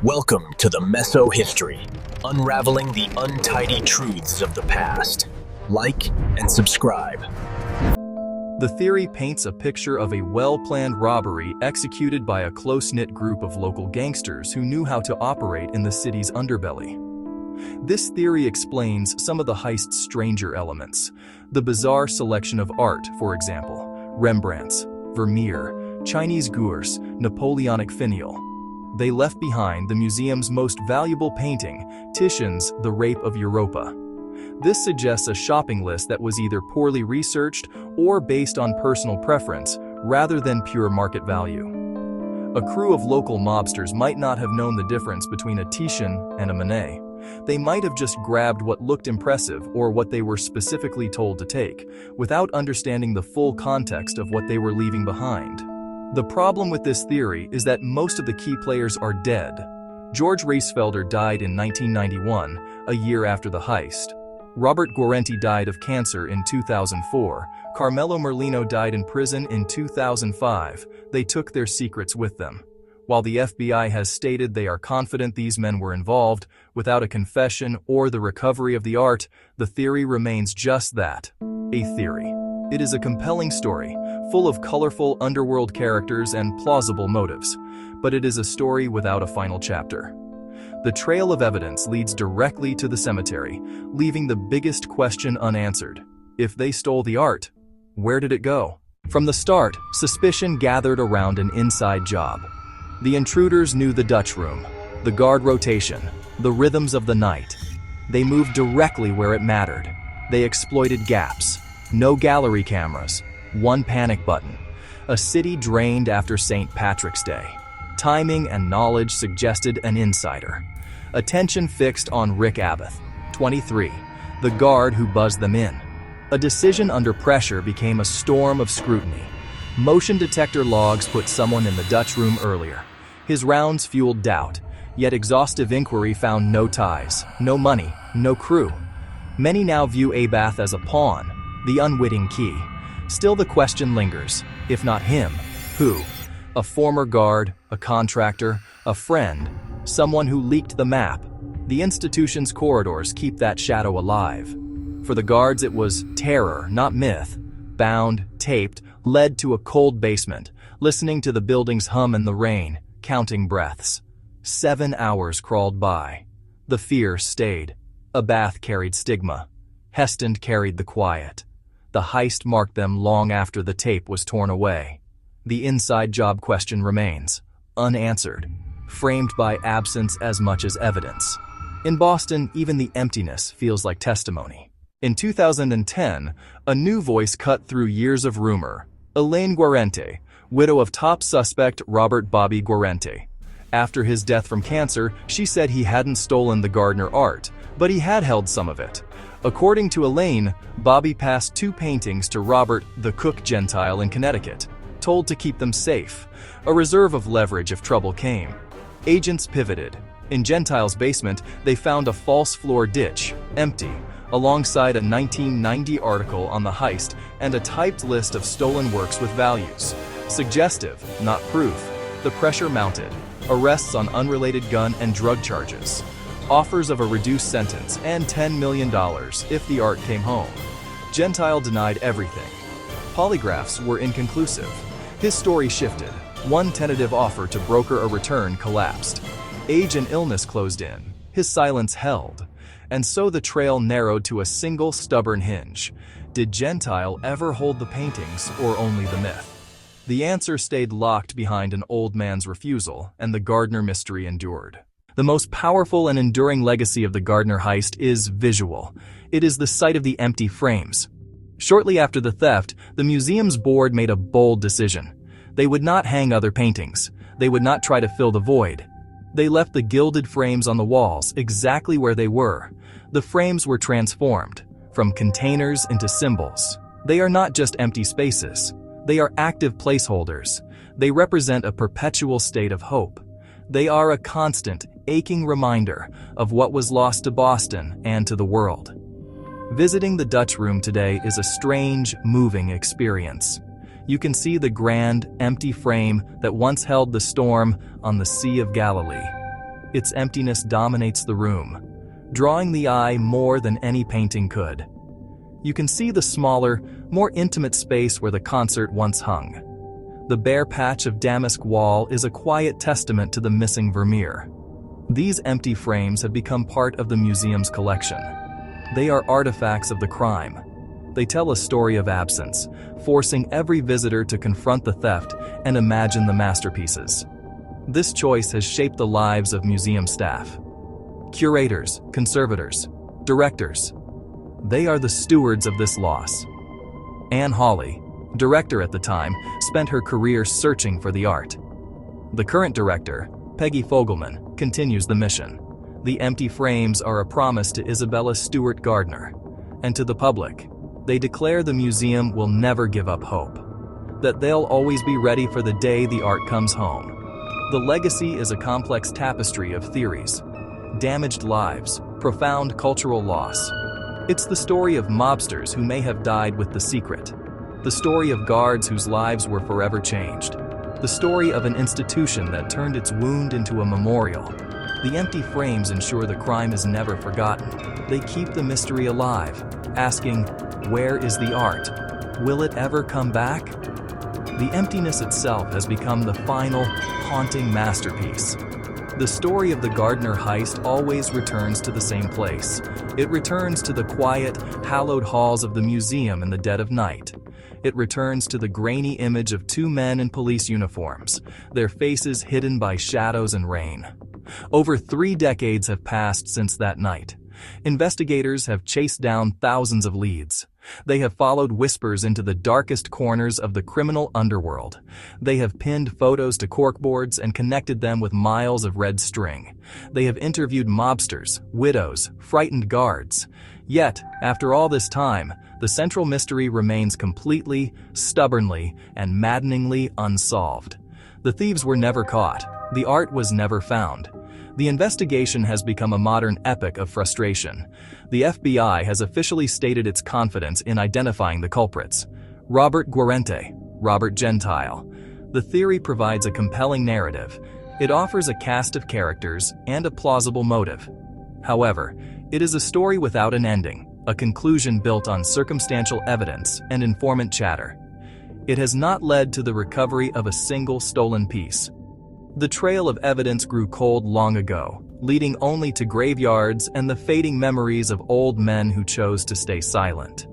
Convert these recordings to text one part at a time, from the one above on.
Welcome to the Meso History, unraveling the untidy truths of the past. Like and subscribe. The theory paints a picture of a well-planned robbery executed by a close-knit group of local gangsters who knew how to operate in the city's underbelly. This theory explains some of the heist's stranger elements. The bizarre selection of art, for example, Rembrandt's, Vermeer, Chinese gouache, Napoleonic finial. They left behind the museum's most valuable painting, Titian's The Rape of Europa. This suggests a shopping list that was either poorly researched or based on personal preference, rather than pure market value. A crew of local mobsters might not have known the difference between a Titian and a Monet. They might have just grabbed what looked impressive or what they were specifically told to take, without understanding the full context of what they were leaving behind. The problem with this theory is that most of the key players are dead. George Reisfelder died in 1991, a year after the heist. Robert Guarente died of cancer in 2004. Carmelo Merlino died in prison in 2005. They took their secrets with them. While the FBI has stated they are confident these men were involved, without a confession or the recovery of the art, the theory remains just that, a theory. It is a compelling story, full of colorful underworld characters and plausible motives, but it is a story without a final chapter. The trail of evidence leads directly to the cemetery, leaving the biggest question unanswered. If they stole the art, where did it go? From the start, suspicion gathered around an inside job. The intruders knew the Dutch room, the guard rotation, the rhythms of the night. They moved directly where it mattered. They exploited gaps. No gallery cameras, one panic button. A city drained after St. Patrick's Day. Timing and knowledge suggested an insider. Attention fixed on Rick Abath, 23, the guard who buzzed them in. A decision under pressure became a storm of scrutiny. Motion detector logs put someone in the Dutch room earlier. His rounds fueled doubt, yet exhaustive inquiry found no ties, no money, no crew. Many now view Abath as a pawn, the unwitting key. Still the question lingers, if not him, who? A former guard, a contractor, a friend, someone who leaked the map. The institution's corridors keep that shadow alive. For the guards it was terror, not myth. Bound, taped, led to a cold basement, listening to the buildings hum in the rain, counting breaths. 7 hours crawled by. The fear stayed. Abath carried stigma. Heston carried the quiet. The heist marked them long after the tape was torn away. The inside job question remains, unanswered, framed by absence as much as evidence. In Boston, even the emptiness feels like testimony. In 2010, a new voice cut through years of rumor. Elaine Guarente, widow of top suspect Robert "Bobby" Guarente. After his death from cancer, she said he hadn't stolen the Gardner art, but he had held some of it. According to Elaine, Bobby passed 2 paintings to Robert, the cook Gentile in Connecticut, told to keep them safe, a reserve of leverage if trouble came. Agents pivoted. In Gentile's basement, they found a false floor ditch, empty, alongside a 1990 article on the heist and a typed list of stolen works with values. Suggestive, not proof. The pressure mounted. Arrests on unrelated gun and drug charges. Offers of a reduced sentence and $10 million if the art came home. Gentile denied everything. Polygraphs were inconclusive. His story shifted. One tentative offer to broker a return collapsed. Age and illness closed in. His silence held. And so the trail narrowed to a single stubborn hinge. Did Gentile ever hold the paintings or only the myth? The answer stayed locked behind an old man's refusal, and the Gardner mystery endured. The most powerful and enduring legacy of the Gardner heist is visual. It is the sight of the empty frames. Shortly after the theft, the museum's board made a bold decision. They would not hang other paintings. They would not try to fill the void. They left the gilded frames on the walls exactly where they were. The frames were transformed, from containers into symbols. They are not just empty spaces. They are active placeholders. They represent a perpetual state of hope. They are a constant, aching reminder of what was lost to Boston and to the world. Visiting the Dutch room today is a strange, moving experience. You can see the grand, empty frame that once held the storm on the Sea of Galilee. Its emptiness dominates the room, drawing the eye more than any painting could. You can see the smaller, more intimate space where the concert once hung. The bare patch of damask wall is a quiet testament to the missing Vermeer. These empty frames have become part of the museum's collection. They are artifacts of the crime. They tell a story of absence, forcing every visitor to confront the theft and imagine the masterpieces. This choice has shaped the lives of museum staff. Curators, conservators, directors. They are the stewards of this loss. Anne Hawley, director at the time, spent her career searching for the art. The current director, Peggy Fogelman, continues the mission. The empty frames are a promise to Isabella Stewart Gardner. And to the public, they declare the museum will never give up hope. That they'll always be ready for the day the art comes home. The legacy is a complex tapestry of theories, damaged lives, profound cultural loss. It's the story of mobsters who may have died with the secret. The story of guards whose lives were forever changed. The story of an institution that turned its wound into a memorial. The empty frames ensure the crime is never forgotten. They keep the mystery alive, asking, where is the art? Will it ever come back? The emptiness itself has become the final, haunting masterpiece. The story of the Gardner heist always returns to the same place. It returns to the quiet, hallowed halls of the museum in the dead of night. It returns to the grainy image of two men in police uniforms, their faces hidden by shadows and rain. Over 3 decades have passed since that night. Investigators have chased down thousands of leads. They have followed whispers into the darkest corners of the criminal underworld. They have pinned photos to corkboards and connected them with miles of red string. They have interviewed mobsters, widows, frightened guards. Yet, after all this time, the central mystery remains completely, stubbornly, and maddeningly unsolved. The thieves were never caught. The art was never found. The investigation has become a modern epic of frustration. The FBI has officially stated its confidence in identifying the culprits. Robert Guarente, Robert Gentile. The theory provides a compelling narrative. It offers a cast of characters and a plausible motive. However, it is a story without an ending, a conclusion built on circumstantial evidence and informant chatter. It has not led to the recovery of a single stolen piece. The trail of evidence grew cold long ago, leading only to graveyards and the fading memories of old men who chose to stay silent.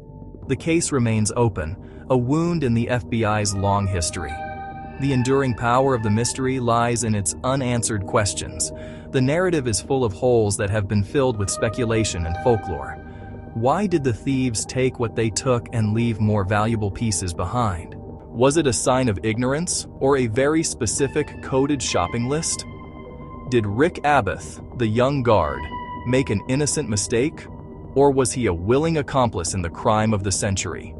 The case remains open, a wound in the FBI's long history. The enduring power of the mystery lies in its unanswered questions. The narrative is full of holes that have been filled with speculation and folklore. Why did the thieves take what they took and leave more valuable pieces behind? Was it a sign of ignorance or a very specific coded shopping list? Did Rick Abath, the young guard, make an innocent mistake, or was he a willing accomplice in the crime of the century?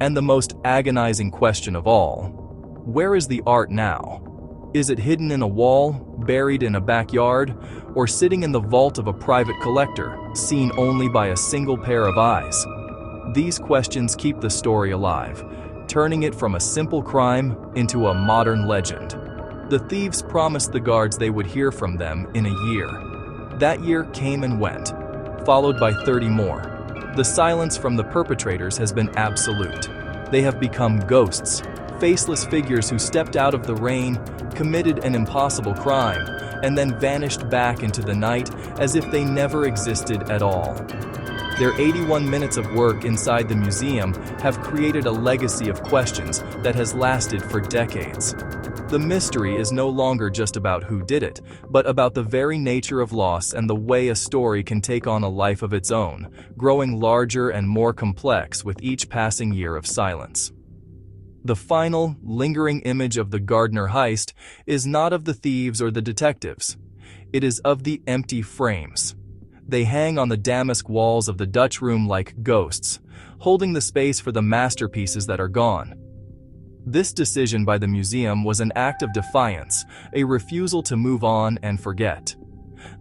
And the most agonizing question of all, where is the art now? Is it hidden in a wall, buried in a backyard, or sitting in the vault of a private collector, seen only by a single pair of eyes? These questions keep the story alive, turning it from a simple crime into a modern legend. The thieves promised the guards they would hear from them in a year. That year came and went, followed by 30 more. The silence from the perpetrators has been absolute. They have become ghosts, faceless figures who stepped out of the rain, committed an impossible crime, and then vanished back into the night as if they never existed at all. Their 81 minutes of work inside the museum have created a legacy of questions that has lasted for decades. The mystery is no longer just about who did it, but about the very nature of loss and the way a story can take on a life of its own, growing larger and more complex with each passing year of silence. The final, lingering image of the Gardner heist is not of the thieves or the detectives. It is of the empty frames. They hang on the damask walls of the Dutch room like ghosts, holding the space for the masterpieces that are gone. This decision by the museum was an act of defiance, a refusal to move on and forget.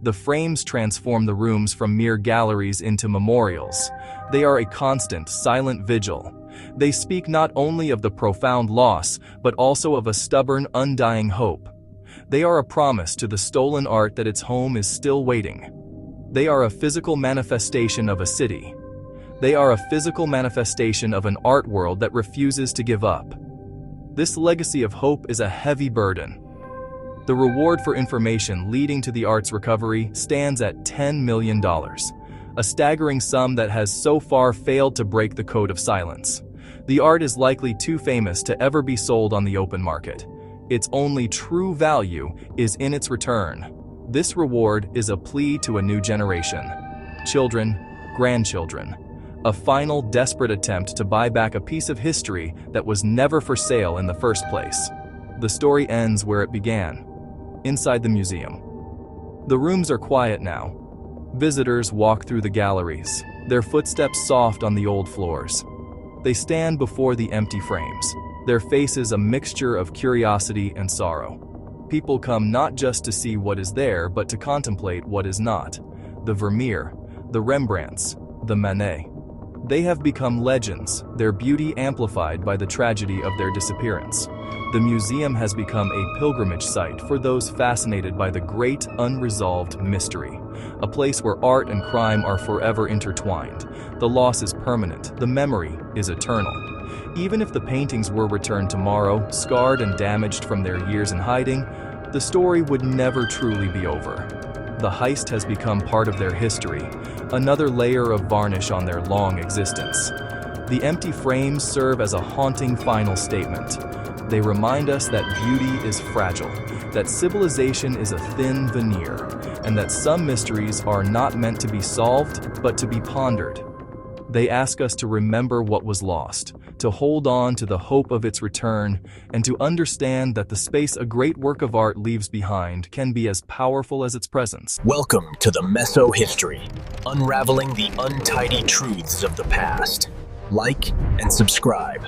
The frames transform the rooms from mere galleries into memorials. They are a constant, silent vigil. They speak not only of the profound loss, but also of a stubborn, undying hope. They are a promise to the stolen art that its home is still waiting. They are a physical manifestation of a city. They are a physical manifestation of an art world that refuses to give up. This legacy of hope is a heavy burden. The reward for information leading to the art's recovery stands at $10 million, a staggering sum that has so far failed to break the code of silence. The art is likely too famous to ever be sold on the open market. Its only true value is in its return. This reward is a plea to a new generation. Children, grandchildren. A final desperate attempt to buy back a piece of history that was never for sale in the first place. The story ends where it began, inside the museum. The rooms are quiet now. Visitors walk through the galleries, their footsteps soft on the old floors. They stand before the empty frames, their faces a mixture of curiosity and sorrow. People come not just to see what is there, but to contemplate what is not. The Vermeer, the Rembrandts, the Manet. They have become legends, their beauty amplified by the tragedy of their disappearance. The museum has become a pilgrimage site for those fascinated by the great unresolved mystery, a place where art and crime are forever intertwined. The loss is permanent, the memory is eternal. Even if the paintings were returned tomorrow, scarred and damaged from their years in hiding, the story would never truly be over. The heist has become part of their history, another layer of varnish on their long existence. The empty frames serve as a haunting final statement. They remind us that beauty is fragile, that civilization is a thin veneer, and that some mysteries are not meant to be solved, but to be pondered. They ask us to remember what was lost, to hold on to the hope of its return, and to understand that the space a great work of art leaves behind can be as powerful as its presence. Welcome to the Meso History, unraveling the untidy truths of the past. Like and subscribe.